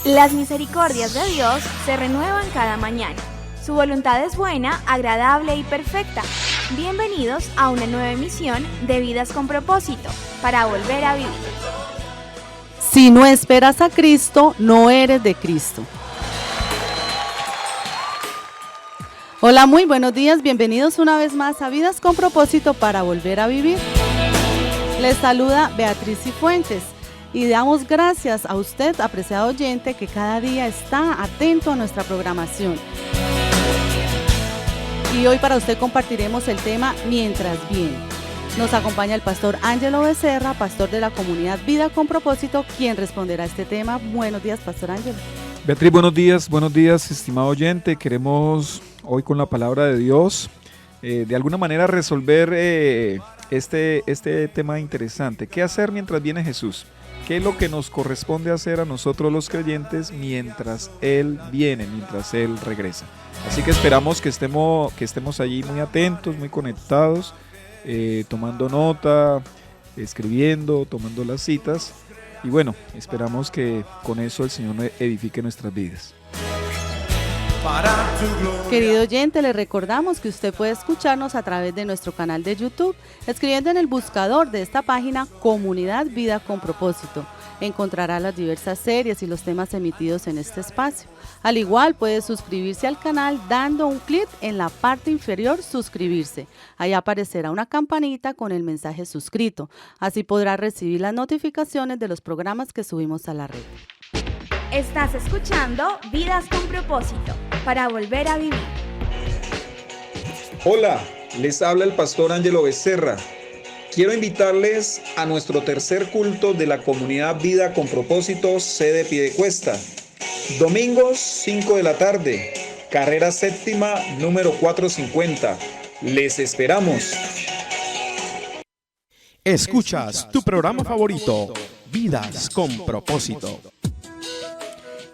Las misericordias de Dios se renuevan cada mañana. Su voluntad es buena, agradable y perfecta. Bienvenidos a una nueva emisión de Vidas con Propósito, para volver a vivir. Si no esperas a Cristo, no eres de Cristo. Hola, muy buenos días, bienvenidos una vez más a Vidas con Propósito para volver a vivir. Les saluda Beatriz Cifuentes y damos gracias a usted, apreciado oyente, que cada día está atento a nuestra programación. Y hoy para usted compartiremos el tema Mientras Bien. Nos acompaña el pastor Ángelo Becerra, pastor de la comunidad Vida con Propósito, quien responderá a este tema. Buenos días, pastor Ángelo. Beatriz, buenos días, estimado oyente. Queremos hoy con la palabra de Dios, de alguna manera resolver este tema interesante. ¿Qué hacer mientras viene Jesús? ¿Qué es lo que nos corresponde hacer a nosotros los creyentes mientras Él viene, mientras Él regresa? Así que esperamos que estemos allí muy atentos, muy conectados, tomando nota, escribiendo, tomando las citas. Y bueno, esperamos que con eso el Señor edifique nuestras vidas. Querido oyente, le recordamos que usted puede escucharnos a través de nuestro canal de YouTube, escribiendo en el buscador de esta página Comunidad Vida con Propósito. Encontrará las diversas series y los temas emitidos en este espacio. Al igual puede suscribirse al canal dando un clic en la parte inferior suscribirse. Ahí aparecerá una campanita con el mensaje suscrito. Así podrá recibir las notificaciones de los programas que subimos a la red. Estás escuchando Vidas con Propósito, para volver a vivir. Hola, les habla el pastor Ángelo Becerra. Quiero invitarles a nuestro tercer culto de la comunidad Vida con Propósito, sede Piedecuesta. Domingos 5 de la tarde, carrera séptima, número 450. Les esperamos. Escuchas tu programa favorito, Vidas con Propósito.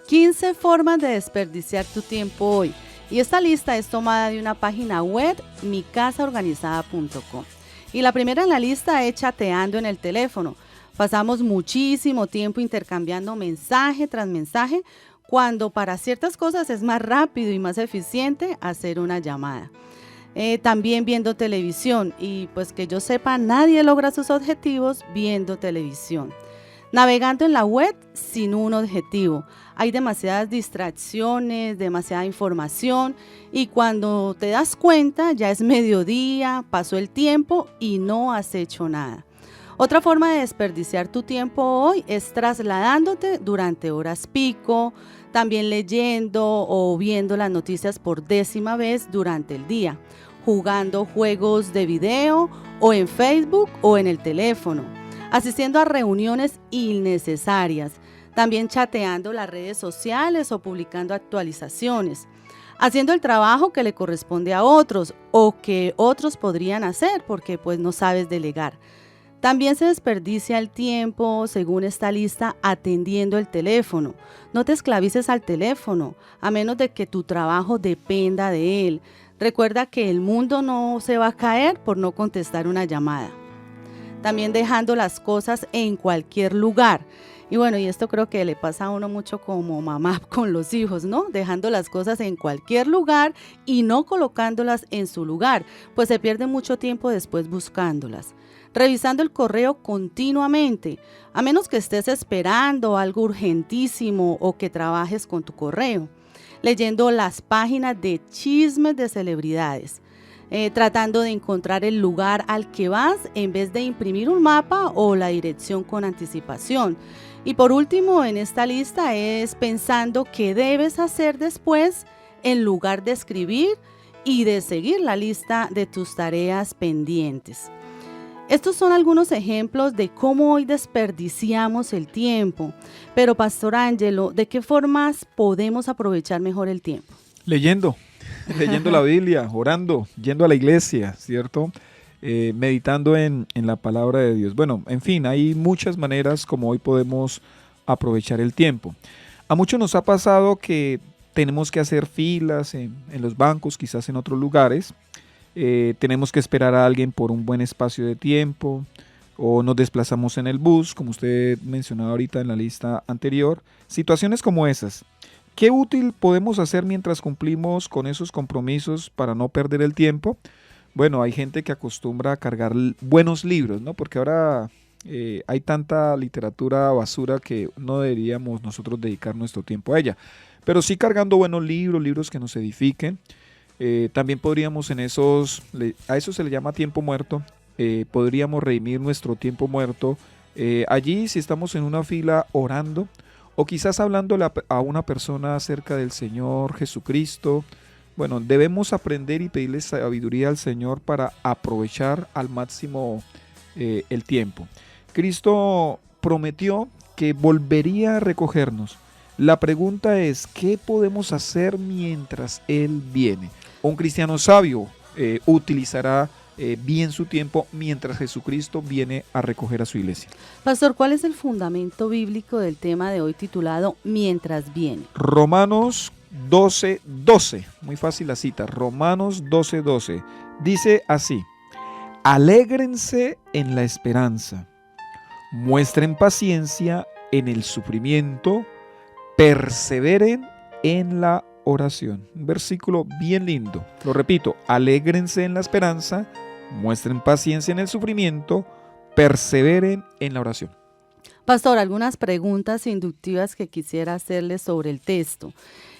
15 formas de desperdiciar tu tiempo hoy. Y esta lista es tomada de una página web, micasaorganizada.com. Y la primera en la lista es chateando en el teléfono. Pasamos muchísimo tiempo intercambiando mensaje tras mensaje, cuando para ciertas cosas es más rápido y más eficiente hacer una llamada. También viendo televisión, y pues que yo sepa, nadie logra sus objetivos viendo televisión. Navegando en la web sin un objetivo. Hay demasiadas distracciones, demasiada información, y cuando te das cuenta ya es mediodía, pasó el tiempo y no has hecho nada. Otra forma de desperdiciar tu tiempo hoy es trasladándote durante horas pico, también leyendo o viendo las noticias por 10ª vez durante el día, jugando juegos de video o en Facebook o en el teléfono, asistiendo a reuniones innecesarias, también chateando las redes sociales o publicando actualizaciones, haciendo el trabajo que le corresponde a otros o que otros podrían hacer porque pues no sabes delegar. También se desperdicia el tiempo, según esta lista, atendiendo el teléfono. No te esclavices al teléfono, a menos de que tu trabajo dependa de él. Recuerda que el mundo no se va a caer por no contestar una llamada. También dejando las cosas en cualquier lugar. Y bueno, y esto creo que le pasa a uno mucho como mamá con los hijos, ¿no? Dejando las cosas en cualquier lugar y no colocándolas en su lugar, pues se pierde mucho tiempo después buscándolas. Revisando el correo continuamente, a menos que estés esperando algo urgentísimo o que trabajes con tu correo. Leyendo las páginas de chismes de celebridades. Tratando de encontrar el lugar al que vas en vez de imprimir un mapa o la dirección con anticipación. Y por último en esta lista es pensando qué debes hacer después en lugar de escribir y de seguir la lista de tus tareas pendientes. Estos son algunos ejemplos de cómo hoy desperdiciamos el tiempo. Pero Pastor Ángelo, ¿de qué formas podemos aprovechar mejor el tiempo? Leyendo la Biblia, orando, yendo a la iglesia, ¿cierto? Meditando en la palabra de Dios. Bueno, en fin, hay muchas maneras como hoy podemos aprovechar el tiempo. A muchos nos ha pasado que tenemos que hacer filas en los bancos, quizás en otros lugares. Tenemos que esperar a alguien por un buen espacio de tiempo. o nos desplazamos en el bus, como usted mencionaba ahorita en la lista anterior. Situaciones como esas. ¿Qué útil podemos hacer mientras cumplimos con esos compromisos para no perder el tiempo? Bueno, hay gente que acostumbra a cargar buenos libros, ¿no? Porque ahora hay tanta literatura basura que no deberíamos nosotros dedicar nuestro tiempo a ella. Pero sí cargando buenos libros, libros que nos edifiquen. También podríamos a eso se le llama tiempo muerto. Podríamos redimir nuestro tiempo muerto. Allí, si estamos en una fila orando, o quizás hablándole a una persona acerca del Señor Jesucristo. Bueno, debemos aprender y pedirle sabiduría al Señor para aprovechar al máximo el tiempo. Cristo prometió que volvería a recogernos. La pregunta es, ¿qué podemos hacer mientras Él viene? Un cristiano sabio utilizará bien su tiempo mientras Jesucristo viene a recoger a su iglesia. Pastor, ¿cuál es el fundamento bíblico del tema de hoy titulado Mientras viene? Romanos 12:12, muy fácil la cita, Romanos 12:12, dice así: alégrense en la esperanza, muestren paciencia en el sufrimiento, perseveren en la oración. Un versículo bien lindo, lo repito, alégrense en la esperanza, muestren paciencia en el sufrimiento, perseveren en la oración. Pastor, algunas preguntas inductivas que quisiera hacerle sobre el texto.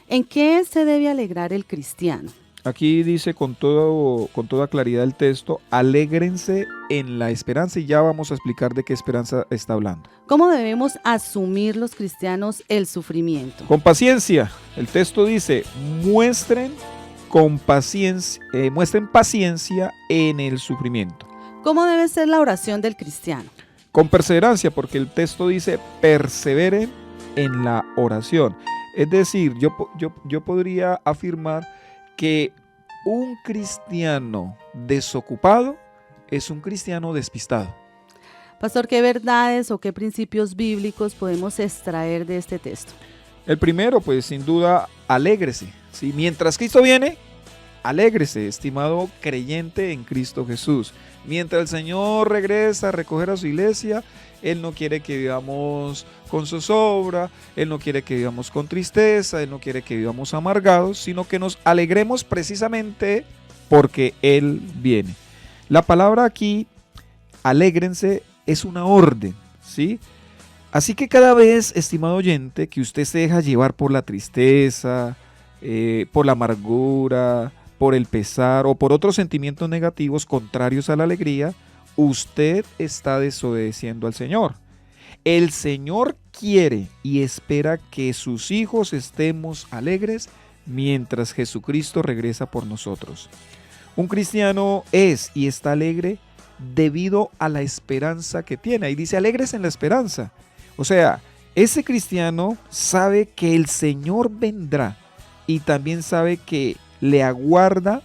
¿En qué se debe alegrar el cristiano? Aquí dice con toda claridad el texto, alégrense en la esperanza, y ya vamos a explicar de qué esperanza está hablando. ¿Cómo debemos asumir los cristianos el sufrimiento? Con paciencia. El texto dice, muestren paciencia en el sufrimiento. ¿Cómo debe ser la oración del cristiano? Con perseverancia, porque el texto dice, perseveren en la oración. Es decir, yo podría afirmar que un cristiano desocupado es un cristiano despistado. Pastor, ¿qué verdades o qué principios bíblicos podemos extraer de este texto? El primero, pues sin duda, alégrese. ¿Sí? Mientras Cristo viene, alégrese, estimado creyente en Cristo Jesús. Mientras el Señor regresa a recoger a su iglesia, Él no quiere que vivamos con zozobra, Él no quiere que vivamos con tristeza, Él no quiere que vivamos amargados, sino que nos alegremos precisamente porque Él viene. La palabra aquí, alégrense, es una orden, ¿sí? Así que cada vez, estimado oyente, que usted se deja llevar por la tristeza, por la amargura, por el pesar o por otros sentimientos negativos contrarios a la alegría, usted está desobedeciendo al Señor. El Señor quiere y espera que sus hijos estemos alegres mientras Jesucristo regresa por nosotros. Un cristiano es y está alegre debido a la esperanza que tiene. Ahí dice, alegres en la esperanza. O sea, ese cristiano sabe que el Señor vendrá y también sabe que le aguarda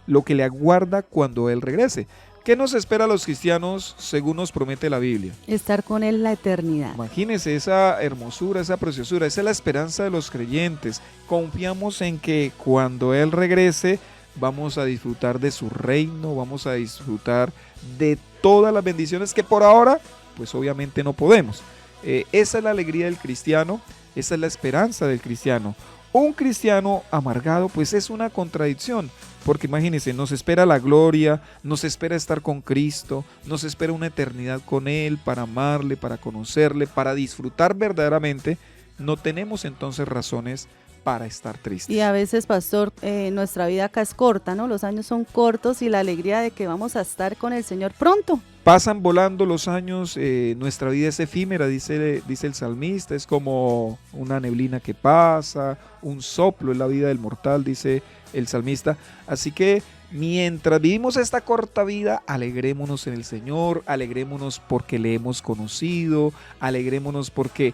lo que le aguarda cuando Él regrese. ¿Qué nos espera a los cristianos según nos promete la Biblia? Estar con Él la eternidad. Imagínense esa hermosura, esa preciosura, esa es la esperanza de los creyentes. Confiamos en que cuando Él regrese vamos a disfrutar de su reino, vamos a disfrutar de todas las bendiciones que por ahora, pues obviamente no podemos. Esa es la alegría del cristiano, esa es la esperanza del cristiano. Un cristiano amargado pues es una contradicción, porque imagínense, nos espera la gloria, nos espera estar con Cristo, nos espera una eternidad con Él para amarle, para conocerle, para disfrutar verdaderamente. No tenemos entonces razones para estar tristes. Y a veces, pastor, nuestra vida acá es corta, ¿no? Los años son cortos y la alegría de que vamos a estar con el Señor pronto. Pasan volando los años, nuestra vida es efímera, dice el salmista, es como una neblina que pasa, un soplo en la vida del mortal, dice el salmista. Así que mientras vivimos esta corta vida, alegrémonos en el Señor, alegrémonos porque le hemos conocido, alegrémonos porque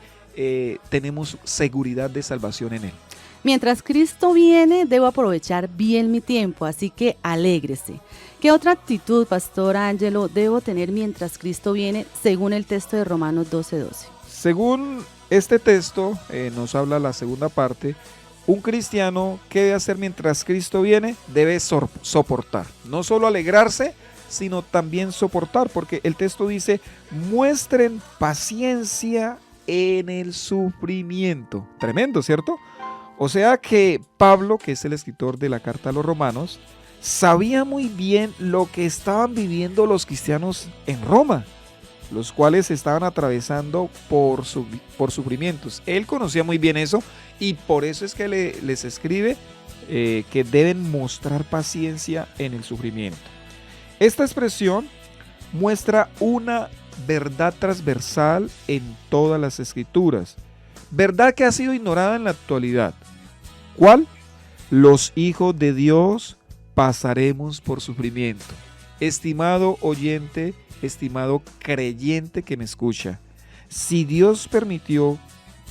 tenemos seguridad de salvación en Él. Mientras Cristo viene, debo aprovechar bien mi tiempo, así que alégrese. ¿Qué otra actitud, Pastor Ángelo, debo tener mientras Cristo viene, según el texto de Romanos 12:12? Según este texto, nos habla la segunda parte, un cristiano, ¿qué debe hacer mientras Cristo viene? Debe soportar, no solo alegrarse, sino también soportar, porque el texto dice, muestren paciencia en el sufrimiento. Tremendo, ¿cierto? O sea que Pablo, que es el escritor de la carta a los romanos, sabía muy bien lo que estaban viviendo los cristianos en Roma, los cuales estaban atravesando por sufrimientos. Él conocía muy bien eso y por eso es que les escribe que deben mostrar paciencia en el sufrimiento. Esta expresión muestra una verdad transversal en todas las escrituras, verdad que ha sido ignorada en la actualidad. ¿Cuál? Los hijos de Dios pasaremos por sufrimiento. Estimado oyente, estimado creyente que me escucha, si Dios permitió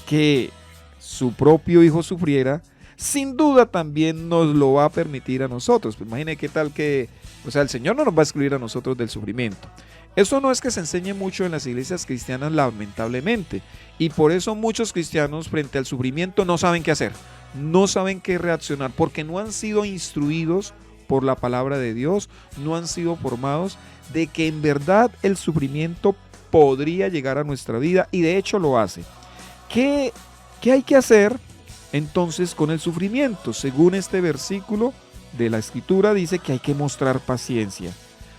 que su propio hijo sufriera, sin duda también nos lo va a permitir a nosotros. Pues imagine qué tal que, el Señor no nos va a excluir a nosotros del sufrimiento. Eso no es que se enseñe mucho en las iglesias cristianas, lamentablemente, y por eso muchos cristianos frente al sufrimiento no saben qué hacer, no saben qué reaccionar, porque no han sido instruidos por la palabra de Dios, no han sido formados de que en verdad el sufrimiento podría llegar a nuestra vida y de hecho lo hace. ¿Qué hay que hacer entonces con el sufrimiento? Según este versículo de la Escritura dice que hay que mostrar paciencia.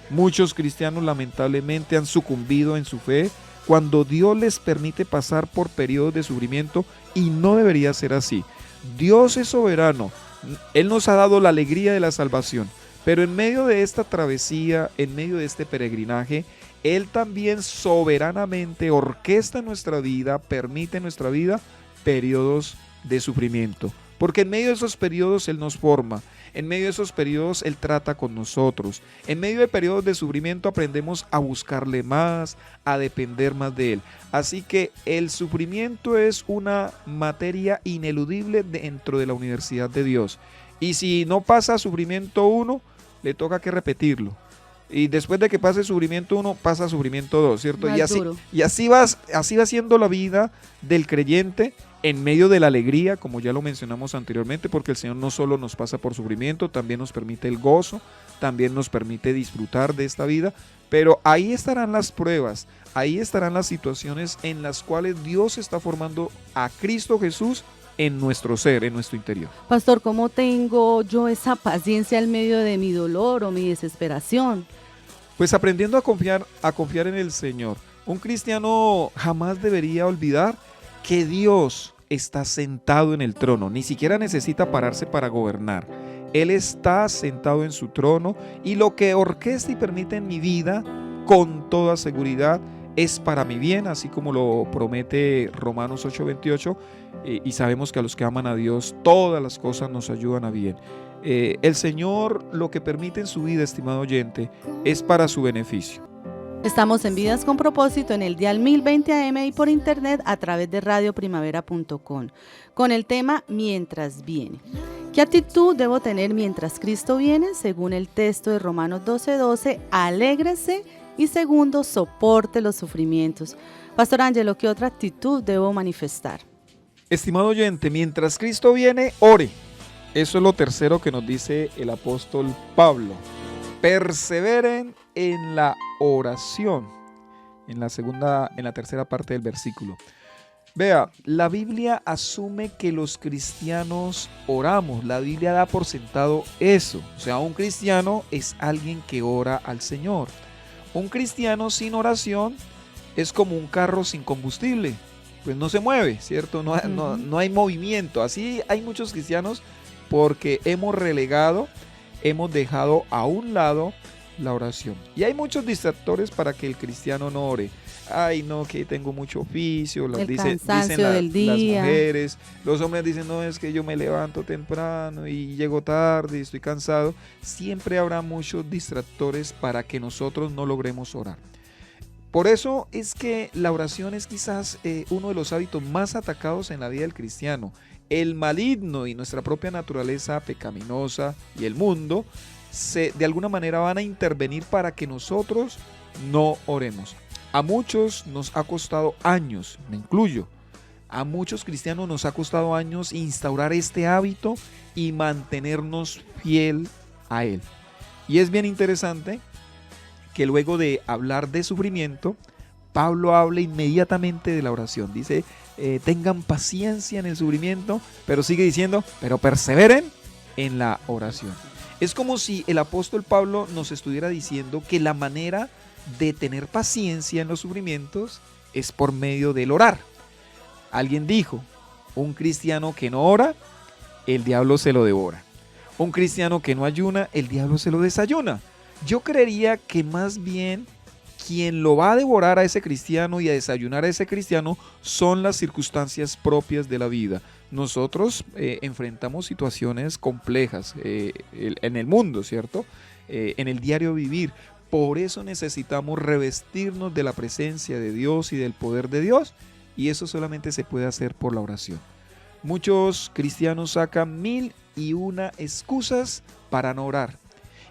Muchos cristianos lamentablemente han sucumbido en su fe cuando Dios les permite pasar por periodos de sufrimiento y no debería ser así. Dios es soberano, Él nos ha dado la alegría de la salvación, pero en medio de esta travesía, en medio de este peregrinaje, Él también soberanamente orquesta nuestra vida, permite en nuestra vida periodos de sufrimiento, porque en medio de esos periodos Él nos forma, en medio de esos periodos Él trata con nosotros, en medio de periodos de sufrimiento aprendemos a buscarle más, a depender más de Él. Así que el sufrimiento es una materia ineludible dentro de la universidad de Dios, y si no pasa sufrimiento 1, le toca que repetirlo. Y después de que pase sufrimiento 1, pasa sufrimiento 2, ¿cierto? Y así va siendo la vida del creyente en medio de la alegría, como ya lo mencionamos anteriormente, porque el Señor no solo nos pasa por sufrimiento, también nos permite el gozo, también nos permite disfrutar de esta vida, pero ahí estarán las pruebas, ahí estarán las situaciones en las cuales Dios está formando a Cristo Jesús en nuestro ser, en nuestro interior. Pastor, ¿cómo tengo yo esa paciencia en medio de mi dolor o mi desesperación? Pues aprendiendo a confiar en el Señor. Un cristiano jamás debería olvidar que Dios está sentado en el trono, ni siquiera necesita pararse para gobernar. Él está sentado en su trono y lo que orquesta y permite en mi vida, con toda seguridad, es para mi bien, así como lo promete Romanos 8:28, y sabemos que a los que aman a Dios, todas las cosas nos ayudan a bien. El Señor lo que permite en su vida, estimado oyente, es para su beneficio. Estamos en Vidas con Propósito en el dial 1020 AM y por internet a través de radioprimavera.com con el tema Mientras viene. ¿Qué actitud debo tener mientras Cristo viene? Según el texto de Romanos 12:12, alégrese y segundo, soporte los sufrimientos. Pastor Ángelo, ¿qué otra actitud debo manifestar? Estimado oyente, mientras Cristo viene, ore. Eso es lo tercero que nos dice el apóstol Pablo. Perseveren en la oración, en la tercera parte del versículo. Vea, la Biblia asume que los cristianos oramos, la Biblia da por sentado eso. O sea, un cristiano es alguien que ora al Señor. Un cristiano sin oración es como un carro sin combustible, pues no se mueve, ¿cierto? No hay movimiento. Así hay muchos cristianos porque hemos dejado a un lado la oración. Y hay muchos distractores para que el cristiano no ore. Ay, no, que tengo mucho oficio, dicen las mujeres, los hombres dicen, no, es que yo me levanto temprano y llego tarde y estoy cansado. Siempre habrá muchos distractores para que nosotros no logremos orar. Por eso es que la oración es quizás uno de los hábitos más atacados en la vida del cristiano. El maligno y nuestra propia naturaleza pecaminosa y el mundo de alguna manera van a intervenir para que nosotros no oremos. A muchos nos ha costado años, me incluyo, a muchos cristianos nos ha costado años instaurar este hábito y mantenernos fiel a él. Y es bien interesante que luego de hablar de sufrimiento, Pablo habla inmediatamente de la oración. Dice, tengan paciencia en el sufrimiento, pero sigue diciendo, pero perseveren en la oración. Es como si el apóstol Pablo nos estuviera diciendo que la manera de tener paciencia en los sufrimientos es por medio del orar. Alguien dijo, un cristiano que no ora, el diablo se lo devora. Un cristiano que no ayuna, el diablo se lo desayuna. Yo creería que más bien quien lo va a devorar a ese cristiano y a desayunar a ese cristiano son las circunstancias propias de la vida. Nosotros enfrentamos situaciones complejas en el mundo, ¿cierto? En el diario vivir. Por eso necesitamos revestirnos de la presencia de Dios y del poder de Dios, y eso solamente se puede hacer por la oración. Muchos cristianos sacan 1001 excusas para no orar,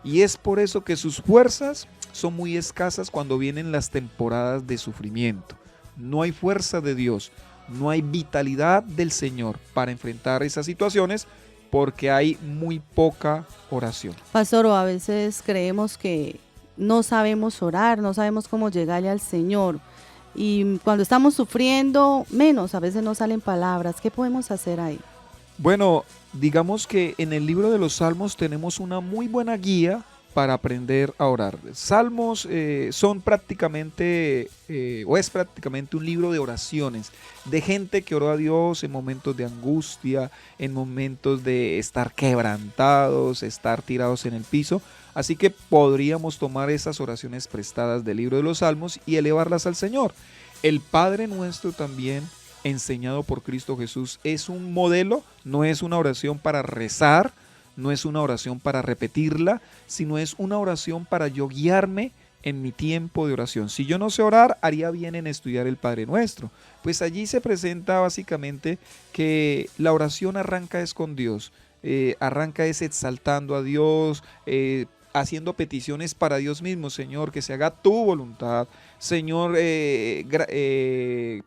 y es por eso que sus fuerzas son muy escasas cuando vienen las temporadas de sufrimiento. No hay fuerza de Dios, no hay vitalidad del Señor para enfrentar esas situaciones porque hay muy poca oración. Pastor, a veces creemos que no sabemos orar, no sabemos cómo llegarle al Señor. Y cuando estamos sufriendo, menos, a veces no salen palabras. ¿Qué podemos hacer ahí? Bueno, digamos que en el libro de los Salmos tenemos una muy buena guía para aprender a orar. Salmos son prácticamente, o es prácticamente un libro de oraciones, de gente que oró a Dios en momentos de angustia, en momentos de estar quebrantados, estar tirados en el piso. Así que podríamos tomar esas oraciones prestadas del libro de los Salmos y elevarlas al Señor. El Padre Nuestro también, enseñado por Cristo Jesús, es un modelo, no es una oración para rezar, no es una oración para repetirla, sino es una oración para yo guiarme en mi tiempo de oración. Si yo no sé orar, haría bien en estudiar el Padre Nuestro. Pues allí se presenta básicamente que la oración arranca es con Dios, arranca es exaltando a Dios, haciendo peticiones para Dios mismo. Señor, que se haga tu voluntad. Señor,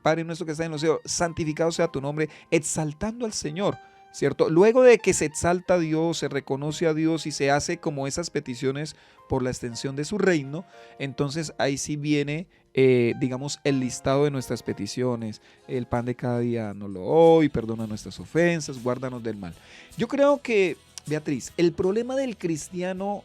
Padre Nuestro que está en los cielos, santificado sea tu nombre, exaltando al Señor. ¿Cierto? Luego de que se exalta a Dios, se reconoce a Dios y se hace como esas peticiones por la extensión de su reino, entonces ahí sí viene, digamos, el listado de nuestras peticiones. El pan de cada día nos lo hoy, perdona nuestras ofensas, guárdanos del mal. Yo creo que, Beatriz, el problema del cristiano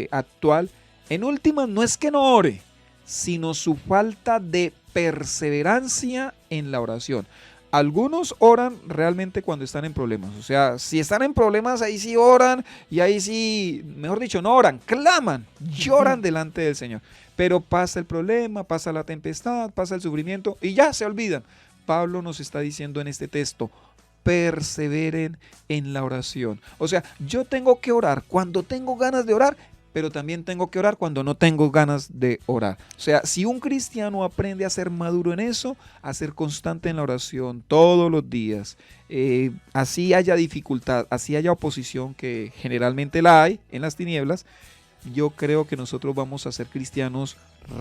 actual, en últimas, no es que no ore, sino su falta de perseverancia en la oración. Algunos oran realmente cuando están en problemas, o sea, si están en problemas ahí sí oran y ahí sí, mejor dicho, no oran, claman, lloran delante del Señor. Pero pasa el problema, pasa la tempestad, pasa el sufrimiento y ya se olvidan. Pablo nos está diciendo en este texto, perseveren en la oración. O sea, yo tengo que orar cuando tengo ganas de orar, pero también tengo que orar cuando no tengo ganas de orar. O sea, si un cristiano aprende a ser maduro en eso, a ser constante en la oración todos los días, así haya dificultad, así haya oposición, que generalmente la hay en las tinieblas, yo creo que nosotros vamos a ser cristianos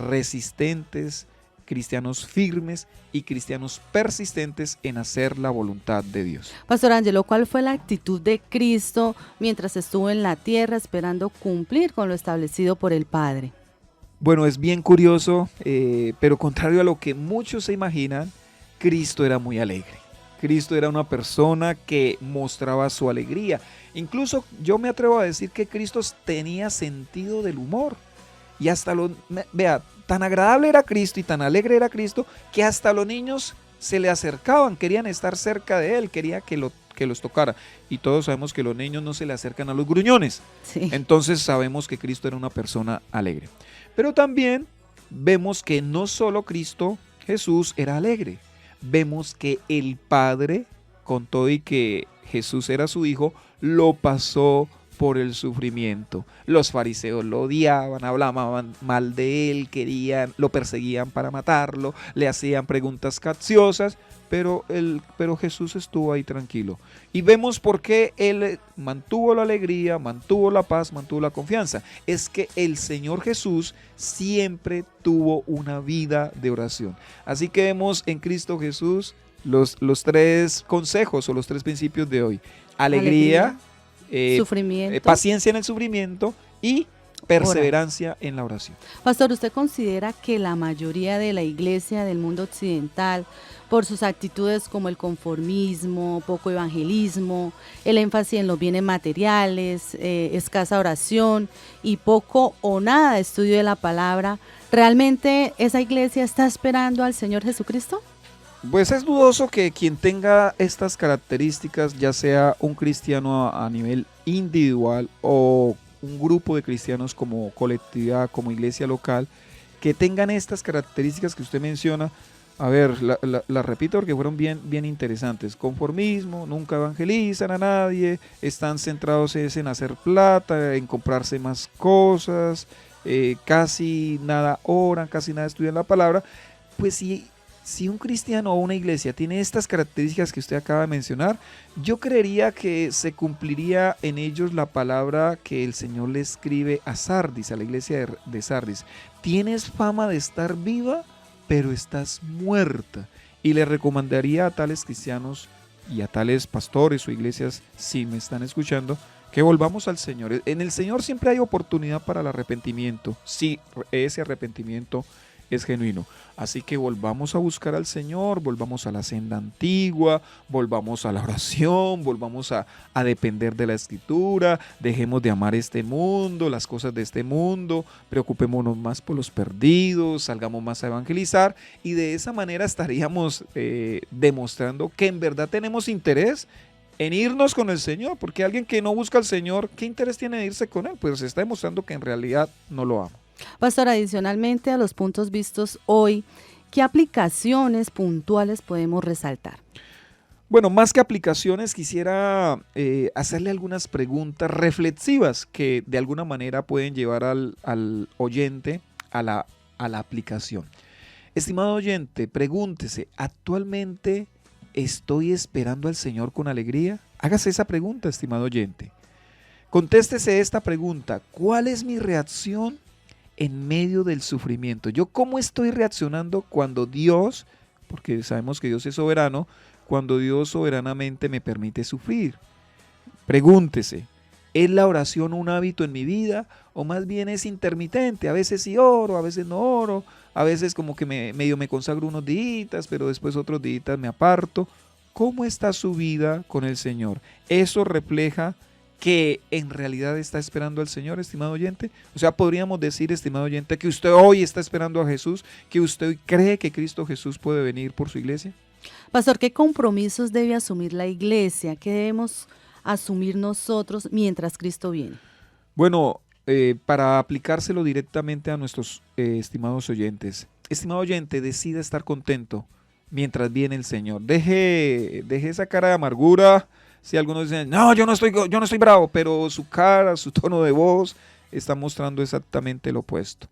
resistentes, cristianos firmes y cristianos persistentes en hacer la voluntad de Dios. Pastor Ángelo, ¿cuál fue la actitud de Cristo mientras estuvo en la tierra esperando cumplir con lo establecido por el Padre? Bueno, es bien curioso, pero contrario a lo que muchos se imaginan, Cristo era muy alegre. Cristo era una persona que mostraba su alegría. Incluso yo me atrevo a decir que Cristo tenía sentido del humor. Y hasta vea, tan agradable era Cristo y tan alegre era Cristo que hasta los niños se le acercaban, querían estar cerca de él, quería que los tocara. Y todos sabemos que los niños no se le acercan a los gruñones. Sí. Entonces sabemos que Cristo era una persona alegre. Pero también vemos que no solo Cristo Jesús era alegre. Vemos que el Padre, con todo y que Jesús era su hijo, lo pasó por el sufrimiento. Los fariseos lo odiaban, hablaban mal de él, lo perseguían para matarlo, le hacían preguntas capciosas, pero Jesús estuvo ahí tranquilo. Y vemos por qué él mantuvo la alegría, mantuvo la paz, mantuvo la confianza. Es que el Señor Jesús siempre tuvo una vida de oración. Así que vemos en Cristo Jesús los tres consejos o los tres principios de hoy. Alegría, sufrimiento, paciencia en el sufrimiento y perseverancia en la oración. Pastor, ¿usted considera que la mayoría de la iglesia del mundo occidental, por sus actitudes como el conformismo, poco evangelismo, el énfasis en los bienes materiales, escasa oración y poco o nada de estudio de la palabra, realmente esa iglesia está esperando al Señor Jesucristo? Pues es dudoso que quien tenga estas características, ya sea un cristiano a nivel individual o un grupo de cristianos como colectividad, como iglesia local, que tengan estas características que usted menciona. A ver, la repito porque fueron bien interesantes. Conformismo, nunca evangelizan a nadie, están centrados en hacer plata, en comprarse más cosas, casi nada oran, casi nada estudian la palabra. Pues si un cristiano o una iglesia tiene estas características que usted acaba de mencionar, yo creería que se cumpliría en ellos la palabra que el Señor le escribe a Sardis, a la iglesia de Sardis. Tienes fama de estar viva, pero estás muerta. Y le recomendaría a tales cristianos y a tales pastores o iglesias, si me están escuchando, que volvamos al Señor. En el Señor siempre hay oportunidad para el arrepentimiento, si ese arrepentimiento es genuino. Así que volvamos a buscar al Señor, volvamos a la senda antigua, volvamos a la oración, volvamos a depender de la Escritura, dejemos de amar este mundo, las cosas de este mundo, preocupémonos más por los perdidos, salgamos más a evangelizar y de esa manera estaríamos demostrando que en verdad tenemos interés en irnos con el Señor, porque alguien que no busca al Señor, ¿qué interés tiene de irse con Él? Pues se está demostrando que en realidad no lo ama. Pastor, adicionalmente a los puntos vistos hoy, ¿qué aplicaciones puntuales podemos resaltar? Bueno, más que aplicaciones, quisiera hacerle algunas preguntas reflexivas que de alguna manera pueden llevar al oyente a la aplicación. Estimado oyente, pregúntese, ¿actualmente estoy esperando al Señor con alegría? Hágase esa pregunta, estimado oyente. Contéstese esta pregunta, ¿cuál es mi reacción en medio del sufrimiento? ¿Yo cómo estoy reaccionando cuando Dios, porque sabemos que Dios es soberano, cuando Dios soberanamente me permite sufrir? Pregúntese, ¿es la oración un hábito en mi vida o más bien es intermitente? A veces sí oro, a veces no oro, a veces como que medio me consagro unos días, pero después otros días me aparto. ¿Cómo está su vida con el Señor? Eso refleja que en realidad está esperando al Señor, estimado oyente. O sea, podríamos decir, estimado oyente, que usted hoy está esperando a Jesús, que usted hoy cree que Cristo Jesús puede venir por su iglesia. Pastor, ¿qué compromisos debe asumir la iglesia? ¿Qué debemos asumir nosotros mientras Cristo viene? Bueno, para aplicárselo directamente a nuestros estimados oyentes. Estimado oyente, decida estar contento mientras viene el Señor. Deje esa cara de amargura. Si algunos dicen, no, yo no estoy bravo, pero su cara, su tono de voz está mostrando exactamente lo opuesto.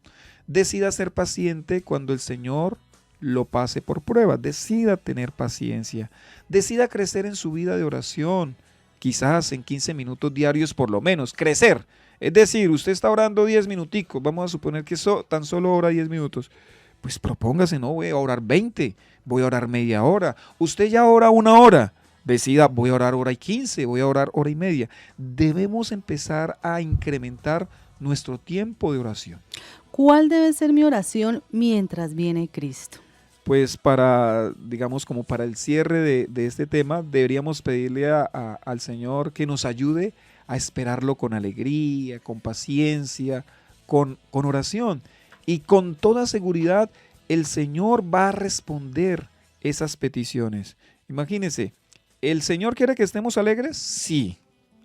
Decida ser paciente cuando el Señor lo pase por prueba. Decida tener paciencia. Decida crecer en su vida de oración. Quizás en 15 minutos diarios por lo menos. Crecer. Es decir, usted está orando 10 minuticos. Vamos a suponer que tan solo ora 10 minutos. Pues propóngase, no voy a orar 20. Voy a orar media hora. Usted ya ora 1 hora. Decida, voy a orar 1:15, voy a orar 1:30. Debemos empezar a incrementar nuestro tiempo de oración. ¿Cuál debe ser mi oración mientras viene Cristo? Pues digamos, como para el cierre de este tema, deberíamos pedirle al Señor que nos ayude a esperarlo con alegría, con paciencia, con oración. Y con toda seguridad, el Señor va a responder esas peticiones. Imagínense. ¿El Señor quiere que estemos alegres? Sí,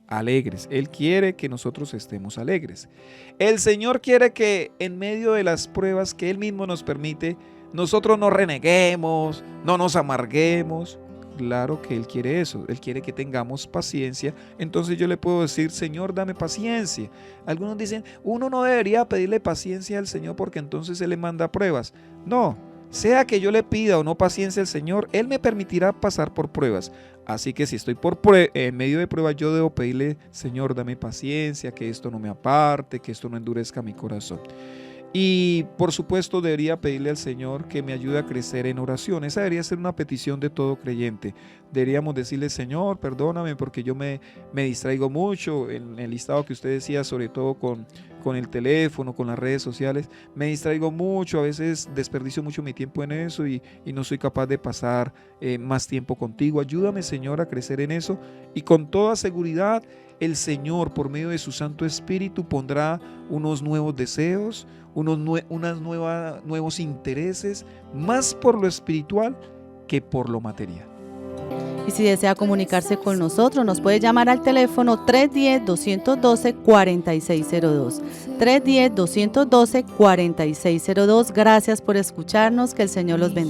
alegres. Él quiere que nosotros estemos alegres. El Señor quiere que en medio de las pruebas que Él mismo nos permite, nosotros no reneguemos, no nos amarguemos. Claro que Él quiere eso. Él quiere que tengamos paciencia. Entonces yo le puedo decir, Señor, dame paciencia. Algunos dicen, uno no debería pedirle paciencia al Señor porque entonces Él le manda pruebas. No. Sea que yo le pida o no paciencia al Señor, Él me permitirá pasar por pruebas. Así que si estoy en medio de pruebas, yo debo pedirle, Señor, dame paciencia, que esto no me aparte, que esto no endurezca mi corazón. Y por supuesto debería pedirle al Señor que me ayude a crecer en oración. Esa debería ser una petición de todo creyente. Deberíamos decirle: Señor, perdóname porque yo me distraigo mucho en el listado que usted decía, sobre todo con el teléfono, con las redes sociales. Me distraigo mucho, a veces desperdicio mucho mi tiempo en eso y no soy capaz de pasar más tiempo contigo. Ayúdame, Señor, a crecer en eso, y con toda seguridad el Señor, por medio de su Santo Espíritu, pondrá unos nuevos deseos, nuevos intereses, más por lo espiritual que por lo material. Y si desea comunicarse con nosotros, nos puede llamar al teléfono 310-212-4602. 310-212-4602. Gracias por escucharnos, que el Señor los bendiga.